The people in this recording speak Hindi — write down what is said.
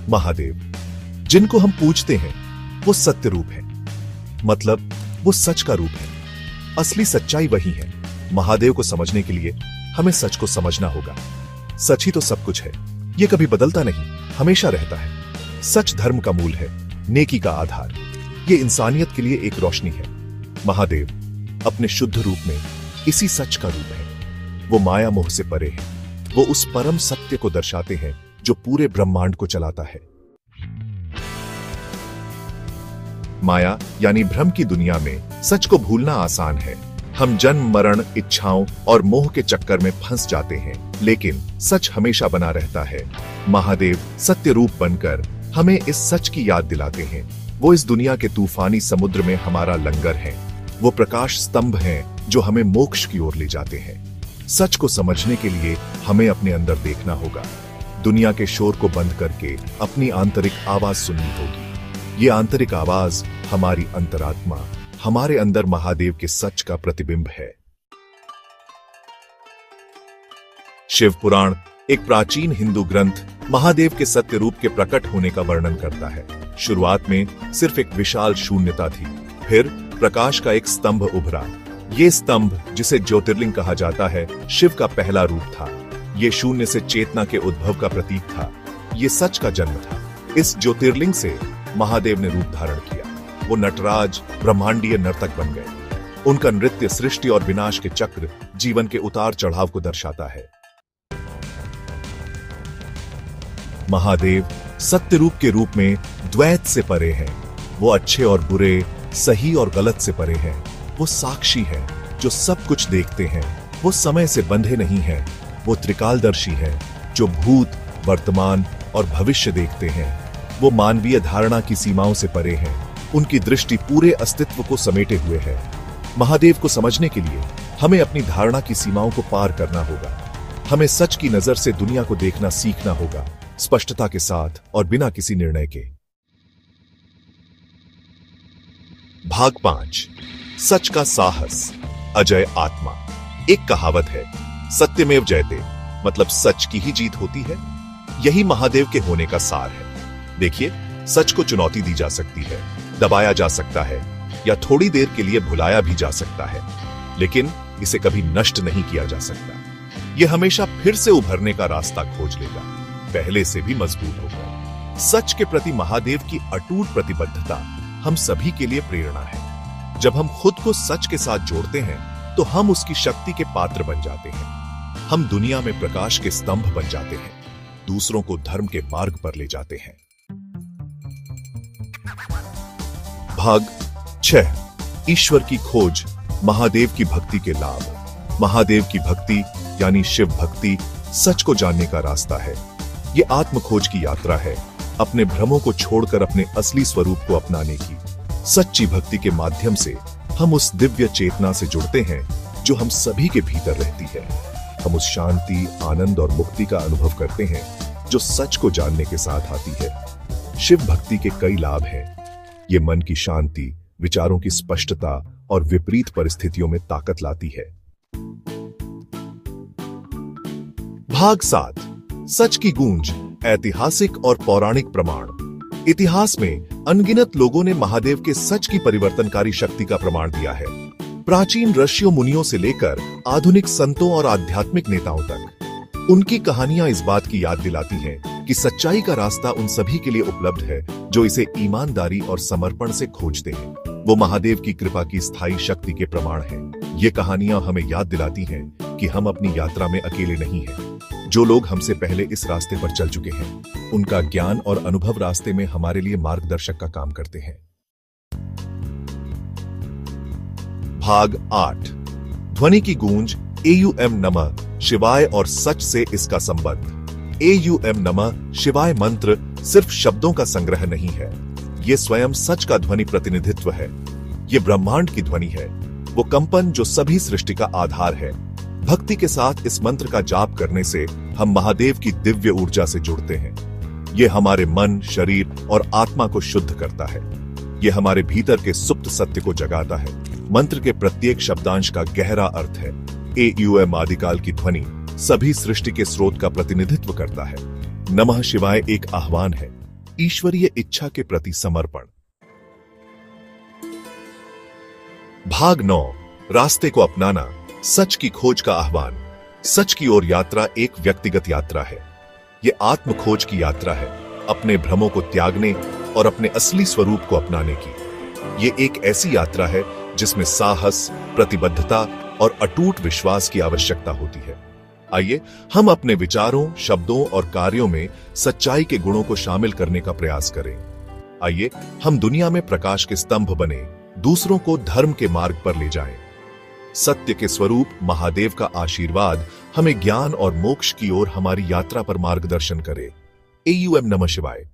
महादेव जिनको हम पूजते हैं वो सत्य रूप है, मतलब वो सच का रूप है। असली सच्चाई वही है। महादेव को समझने के लिए हमें सच को समझना होगा। सच ही तो सब कुछ है, ये कभी बदलता नहीं, हमेशा रहता है। सच धर्म का मूल है, नेकी का आधार, ये इंसानियत के लिए एक रोशनी है। महादेव अपने शुद्ध रूप में इसी सच का रूप है। वो माया मोह से परे है, वो उस परम सत्य को दर्शाते हैं जो पूरे ब्रह्मांड को चलाता है। माया यानी भ्रम की दुनिया में सच को भूलना आसान है। हम जन्म मरण, इच्छाओं और मोह के चक्कर में फंस जाते हैं, लेकिन सच हमेशा बना रहता है। महादेव सत्य रूप बनकर हमें इस सच की याद दिलाते हैं। वो इस दुनिया के तूफानी समुद्र में हमारा लंगर है। वो प्रकाश स्तंभ हैं जो हमें मोक्ष की ओर ले जाते हैं। सच को समझने के लिए हमें अपने अंदर देखना होगा। दुनिया के शोर को बंद करके अपनी आंतरिक आवाज सुननी होगी। ये आंतरिक आवाज हमारी अंतरात्मा, हमारे अंदर महादेव के सच का प्रतिबिंब है। शिव पुराण एक प्राचीन हिंदू ग्रंथ महादेव के सत्य रूप के प्रकट होने का वर्णन करता है। शुरुआत में सिर्फ एक विशाल शून्यता थी, फिर प्रकाश का एक स्तंभ उभरा। ये स्तंभ, जिसे ज्योतिर्लिंग कहा जाता है, शिव का पहला रूप था। ये शून्य से चेतना के उद्भव का प्रतीक था। ये सच का जन्म था। इस ज्योतिर्लिंग से महादेव ने रूप धारण किया। वो नटराज, ब्रह्मांडीय नर्तक बन गए। उनका नृत्य सृष्टि और विनाश के चक्र, जीवन के उतार चढ़ाव को दर्शाता है। महादेव सत्य रूप के रूप में द्वैत से परे हैं। वो अच्छे और बुरे, सही और गलत से परे हैं। वो साक्षी हैं जो सब कुछ देखते हैं। वो समय से बंधे नहीं हैं। वो त्रिकालदर्शी हैं जो भूत, वर्तमान और भविष्य देखते हैं। वो मानवीय धारणा की सीमाओं से परे हैं। उनकी दृष्टि पूरे अस्तित्व को समेटे हुए है। महादेव को समझने के लिए हमें अपनी धारणा की सीमाओं को पार करना होगा। हमें सच की नजर से दुनिया को देखना सीखना होगा, स्पष्टता के साथ और बिना किसी निर्णय के। भाग 5, सच का साहस, अजय आत्मा। एक कहावत है, सत्यमेव जयते, मतलब सच की ही जीत होती है। यही महादेव के होने का सार है। देखिए, सच को चुनौती दी जा सकती है, दबाया जा सकता है या थोड़ी देर के लिए भुलाया भी जा सकता है, लेकिन इसे कभी नष्ट नहीं किया जा सकता। यह हमेशा फिर से उभरने का रास्ता खोज लेगा, पहले से भी मजबूत होगा। सच के प्रति महादेव की अटूट प्रतिबद्धता हम सभी के लिए प्रेरणा है। जब हम खुद को सच के साथ जोड़ते हैं तो हम उसकी शक्ति के पात्र बन जाते हैं। हम दुनिया में प्रकाश के स्तंभ बन जाते हैं, दूसरों को धर्म के मार्ग पर ले जाते हैं। भाग 6, ईश्वर की खोज, महादेव की भक्ति के लाभ। महादेव की भक्ति यानी शिव भक्ति सच को जानने का रास्ता है। ये आत्म खोज की यात्रा है, अपने भ्रमों को छोड़कर अपने असली स्वरूप को अपनाने की। सच्ची भक्ति के माध्यम से हम उस दिव्य चेतना से जुड़ते हैं जो हम सभी के भीतर रहती है। हम उस शांति, आनंद और मुक्ति का अनुभव करते हैं जो सच को जानने के साथ आती है। शिव भक्ति के कई लाभ हैं। ये मन की शांति, विचारों की स्पष्टता और विपरीत परिस्थितियों में ताकत लाती है। भाग 7, सच की गूंज, ऐतिहासिक और पौराणिक प्रमाण। इतिहास में अनगिनत लोगों ने महादेव के सच की परिवर्तनकारी शक्ति का प्रमाण दिया है। प्राचीन ऋषियों मुनियों से लेकर आधुनिक संतों और आध्यात्मिक नेताओं तक उनकी कहानियां इस बात की याद दिलाती हैं कि सच्चाई का रास्ता उन सभी के लिए उपलब्ध है जो इसे ईमानदारी और समर्पण से खोजते हैं। वो महादेव की कृपा की स्थायी शक्ति के प्रमाण हैं। ये कहानियां हमें याद दिलाती हैं कि हम अपनी यात्रा में अकेले नहीं हैं। जो लोग हमसे पहले इस रास्ते पर चल चुके हैं, उनका ज्ञान और अनुभव रास्ते में हमारे लिए मार्गदर्शक का काम करते हैं। भाग 8, ध्वनि की गूंज, एयूएम नमः शिवाय और सच से इसका संबंध। एयूएम नमः शिवाय मंत्र सिर्फ शब्दों का संग्रह नहीं है, यह स्वयं सच का ध्वनि प्रतिनिधित्व है। यह ब्रह्मांड की ध्वनि है, वो कंपन जो सभी सृष्टि का आधार है। भक्ति के साथ इस मंत्र का जाप करने से हम महादेव की दिव्य ऊर्जा से जुड़ते हैं। यह हमारे मन, शरीर और आत्मा को शुद्ध करता है। यह हमारे भीतर के सुप्त सत्य को जगाता है। मंत्र के प्रत्येक शब्दांश का गहरा अर्थ है। एयूएम आदिकाल की ध्वनि सभी सृष्टि के स्रोत का प्रतिनिधित्व करता है। नमः शिवाय एक आह्वान है, ईश्वरीय इच्छा के प्रति समर्पण। भाग 9, रास्ते को अपनाना, सच की खोज का आह्वान। सच की ओर यात्रा एक व्यक्तिगत यात्रा है। यह आत्म खोज की यात्रा है, अपने भ्रमों को त्यागने और अपने असली स्वरूप को अपनाने की। यह एक ऐसी यात्रा है जिसमें साहस, प्रतिबद्धता और अटूट विश्वास की आवश्यकता होती है। आइए हम अपने विचारों, शब्दों और कार्यों में सच्चाई के गुणों को शामिल करने का प्रयास करें। आइए हम दुनिया में प्रकाश के स्तंभ बने, दूसरों को धर्म के मार्ग पर ले जाएं। सत्य के स्वरूप महादेव का आशीर्वाद हमें ज्ञान और मोक्ष की ओर हमारी यात्रा पर मार्गदर्शन करे। AUM नमः शिवाय।